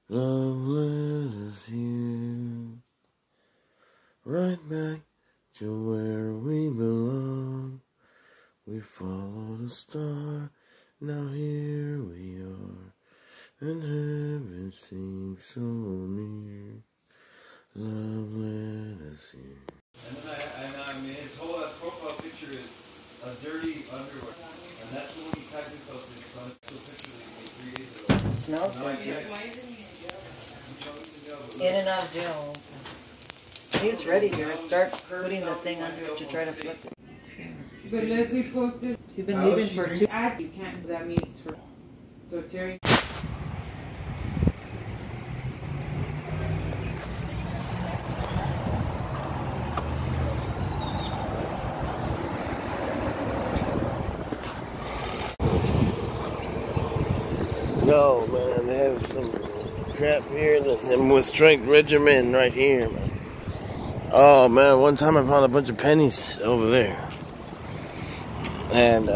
Love led us here, right back to where we belong. We followed a star, now here we are, and heaven seems so near. Love led us here. And I mean, his whole profile picture is a dirty underwear, and that's the one he tagged himself in. So it's a picture that he made 3 days ago. It smells good too. Why isn't he in jail? In and out of jail. He gets ready here and starts putting the thing under it to try to flip it. But Leslie posted. She's been leaving for 2. You can't. That means for. So Terry. No, man, they have some crap here. Them with strength regimen right here, man. Oh, man, one time I found a bunch of pennies over there. And,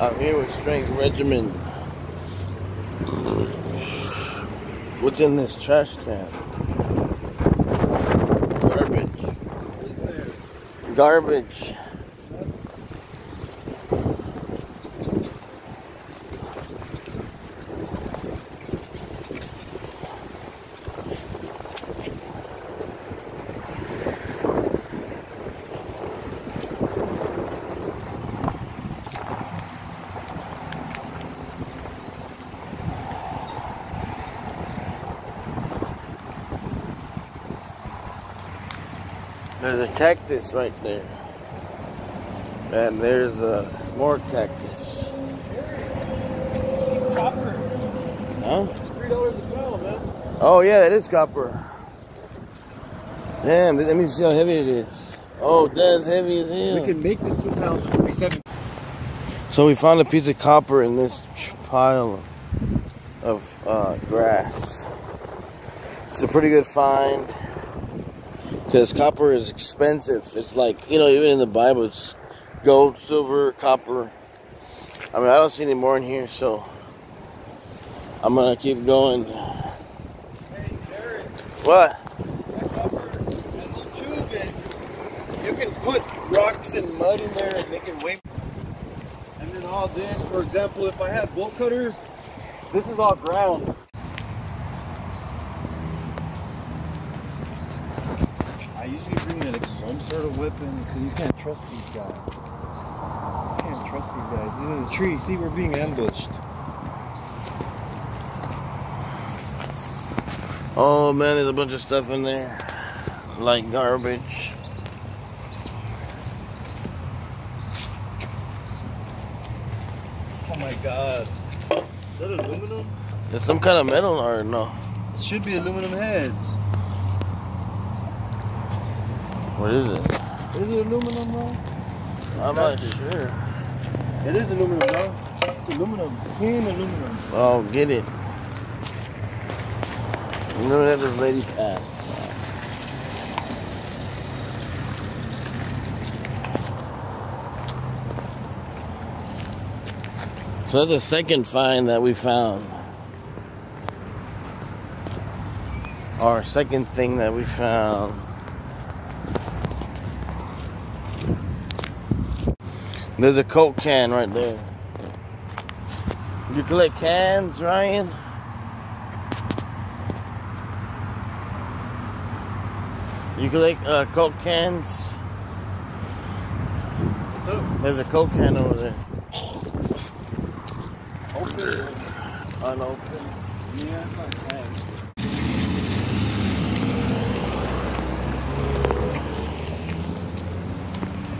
I'm here with strength regimen. What's in this trash can? Garbage. Garbage. There's a cactus right there. And there's more cactus. Copper. Huh? It's $3 a pound, man. Oh yeah, that is copper. Damn, let me see how heavy it is. Oh, that's heavy as hell. We can make this 2 pounds for 47. So we found a piece of copper in this pile of grass. It's a pretty good find. Because copper is expensive. It's like, you know, even in the Bible, it's gold, silver, copper. I mean, I don't see any more in here, so I'm going to keep going. Hey, Jared. What? That copper, that little tube is, you can put rocks and mud in there and make it way. And then all this, for example, if I had bolt cutters, this is all ground. I usually bring like some sort of weapon because you can't trust these guys. You can't trust these guys. This is in the tree. See, we're being ambushed. Oh man, there's a bunch of stuff in there. Like garbage. Oh my god. Is that aluminum? It's some kind of metal or no? It should be aluminum heads. What is it? Is it aluminum, bro? I'm not sure. It is aluminum, bro. It's aluminum. Clean aluminum. Oh, get it. Remember that this lady passed. So that's the second find that we found. Our second thing that we found. There's a Coke can right there. You collect cans, Ryan? You collect Coke cans? What's up? There's a Coke can over there. Open. Unopened. Yeah, it's not tagged.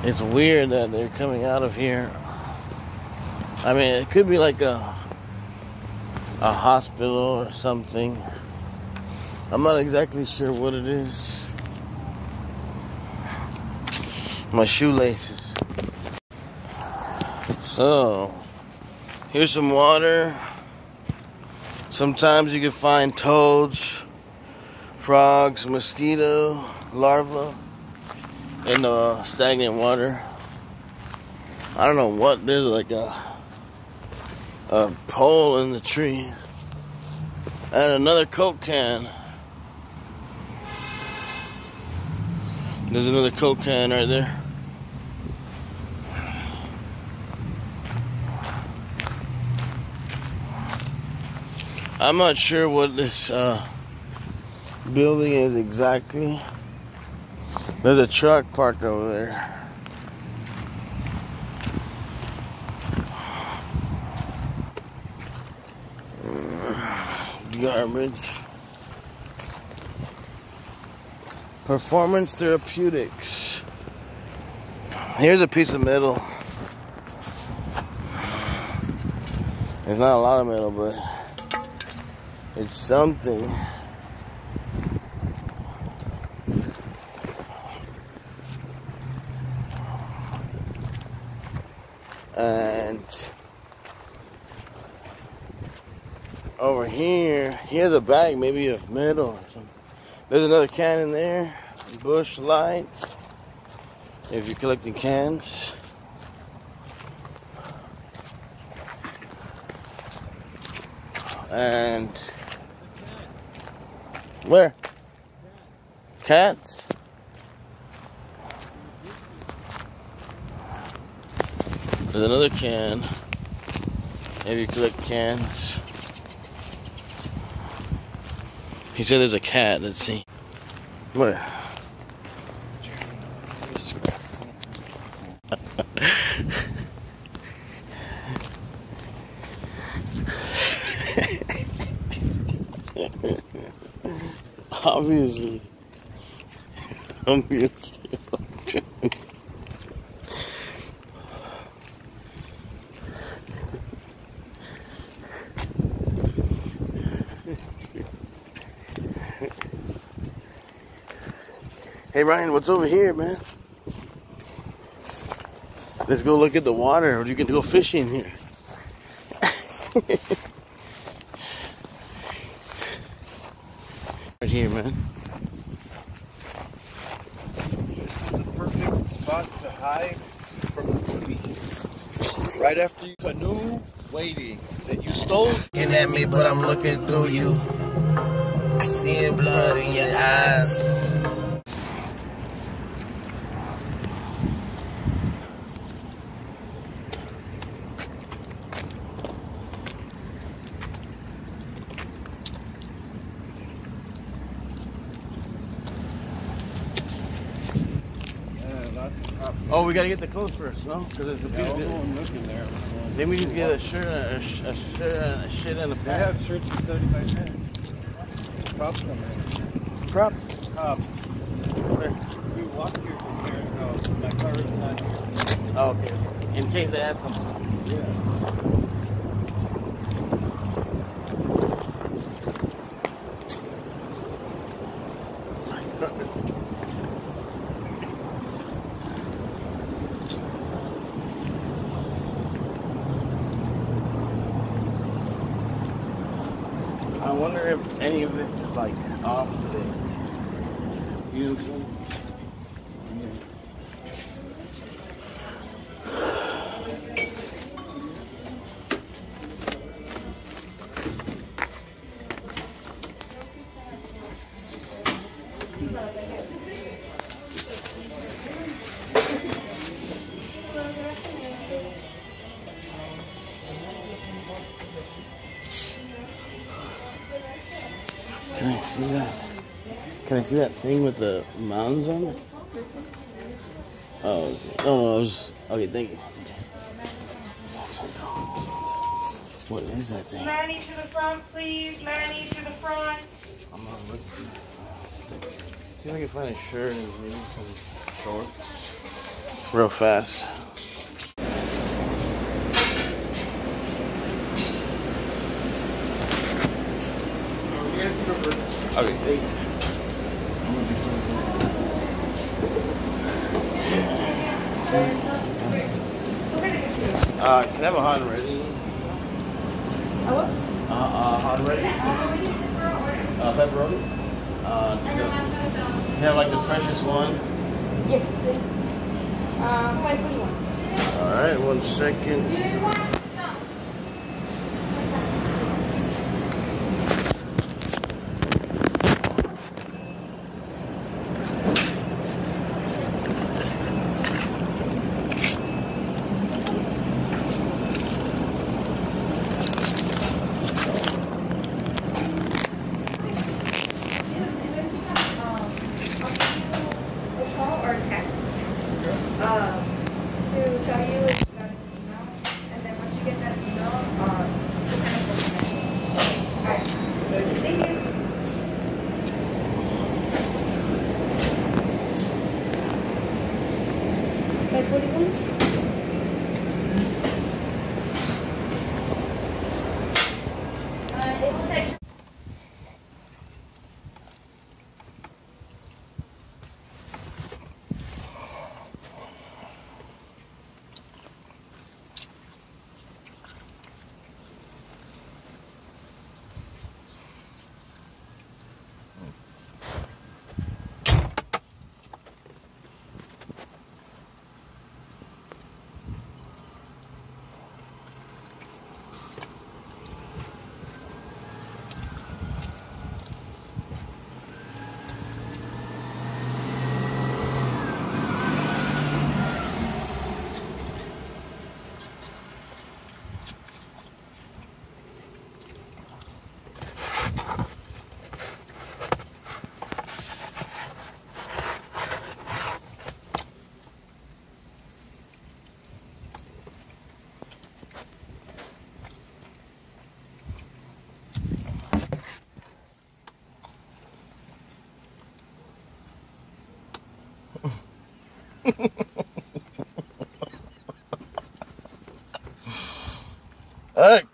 It's weird that they're coming out of here. I mean, it could be like a hospital or something. I'm not exactly sure what it is. My shoelaces. So, here's some water. Sometimes you can find toads, frogs, mosquito, larvae in the stagnant water. I don't know what, there's like a a pole in the tree. And another Coke can. There's another Coke can right there. I'm not sure what this building is exactly. There's a truck parked over there. Garbage. Performance Therapeutics. Here's a piece of metal. It's not a lot of metal, but it's something. And over here, here's a bag maybe of metal or something. There's another can in there. Bush Light. If you're collecting cans. And where? Cats? There's another can. If you collect cans. He said there's a cat. Let's see. Where? Obviously. Hey Ryan, what's over here, man? Let's go look at the water, or you can go fishing here. Right here, man. This is the perfect spot to hide from the police. Right after you canoe waiting that you stole. Looking at me, but I'm looking through you. I see blood in your eyes. Oh, we gotta get the clothes first, no? Because it's a piece of looking there. Then we need to get a shirt, a shit, and a I pants. have shirts for 75 cents. Cops come in. Prop. Cops. Where? We walked here from here, so my car is not here. Oh, okay. In case they ask something. Yeah. I wonder if any of this is like off today. You know what I'm saying? Can I see that? Can I see that thing with the mountains on it? Oh, okay. No, I was... Okay, thank you. What is that thing? Manny to the front, please. Manny to the front. I'm gonna look for it. See if I can find a shirt and maybe some shorts. Real fast. Okay, thank you. Can I have a hot and ready? Hot and ready? Pepperoni? Can I have like the freshest one? Yes. 521. Alright, 1 second.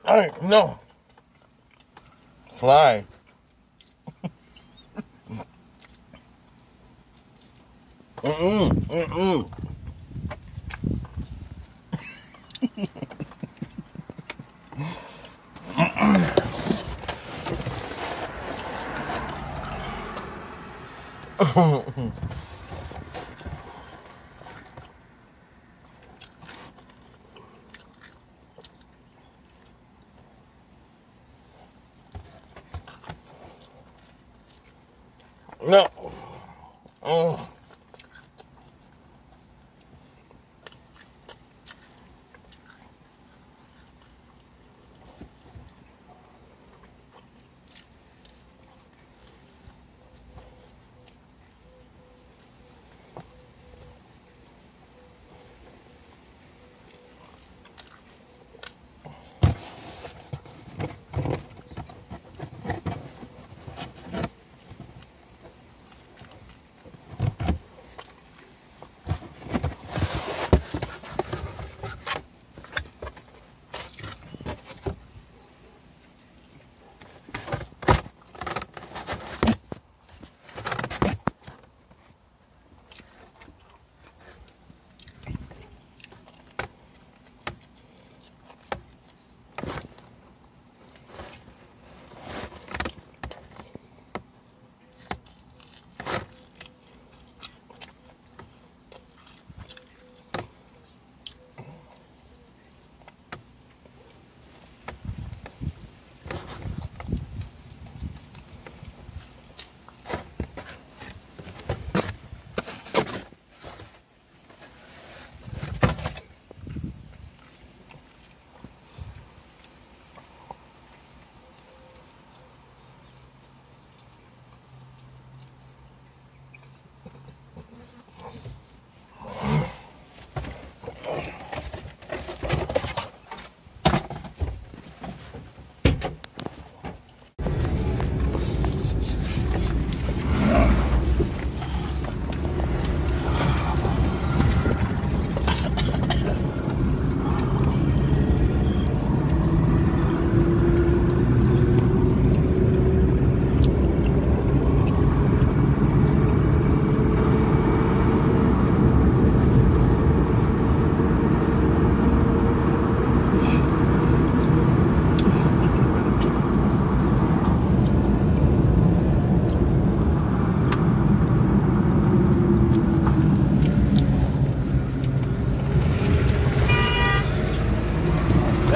Hey, no. Fly. No.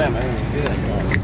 Damn, I didn't even do that car.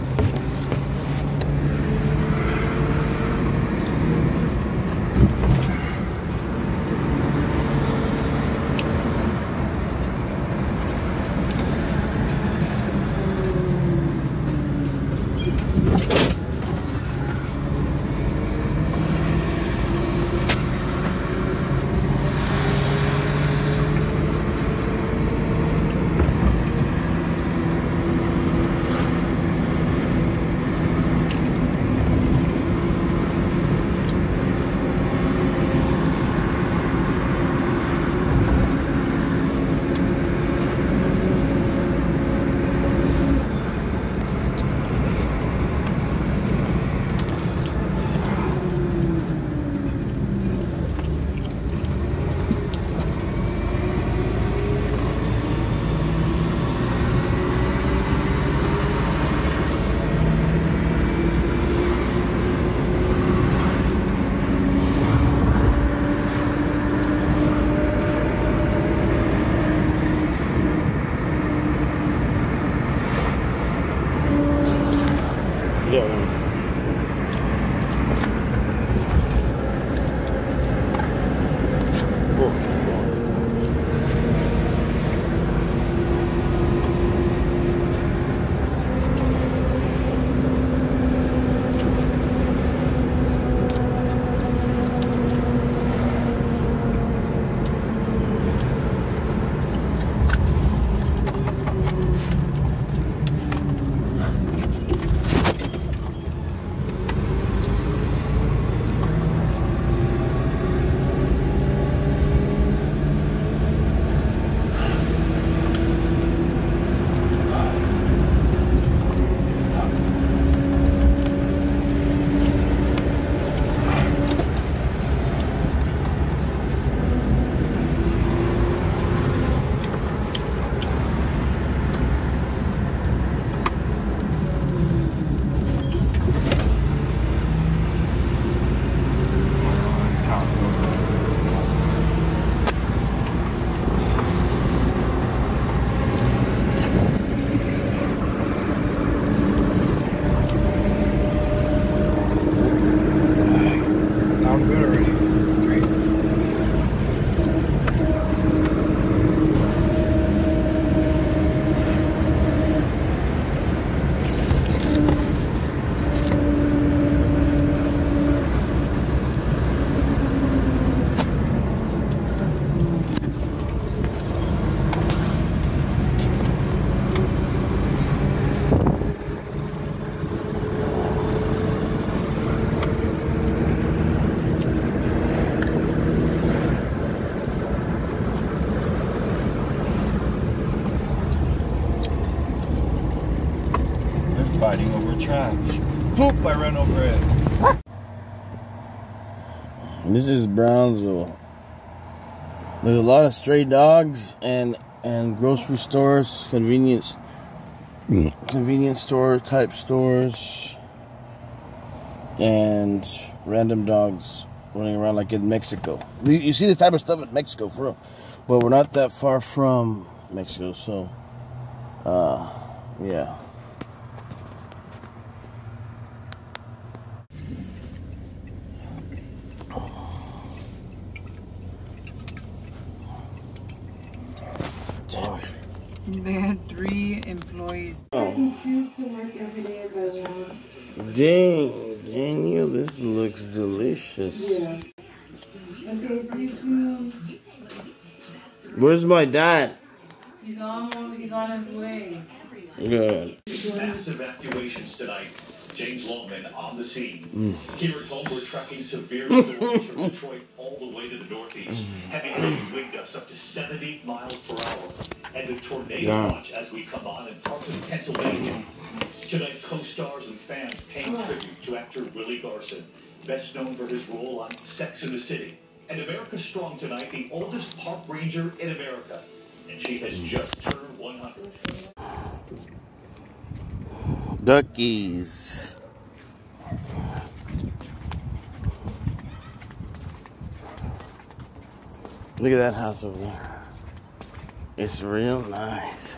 fighting over trash. Poop! I ran over it. This is Brownsville. There's a lot of stray dogs and grocery stores, convenience store type stores, and random dogs running around like in Mexico. You see this type of stuff in Mexico, for real. But we're not that far from Mexico, so yeah. Damn it. They had 3 employees. Oh. Choose to work every day if I want. Dang, Daniel, this looks delicious. Yeah. Okay, so you soon. Where's my dad? He's on his way. Good. Mass evacuations tonight. James Longman on the scene. Here at home, we're tracking severe storms from Detroit all the way to the northeast. Heavy wind gusts up to 70 miles per hour. And a tornado watch as we come on in parts of Pennsylvania. Tonight, co-stars and fans paying tribute to actor Willie Garson, best known for his role on Sex and the City. And America's Strong tonight, the oldest park ranger in America. And she has just turned 100. Duckies. Look at that house over there. It's real nice.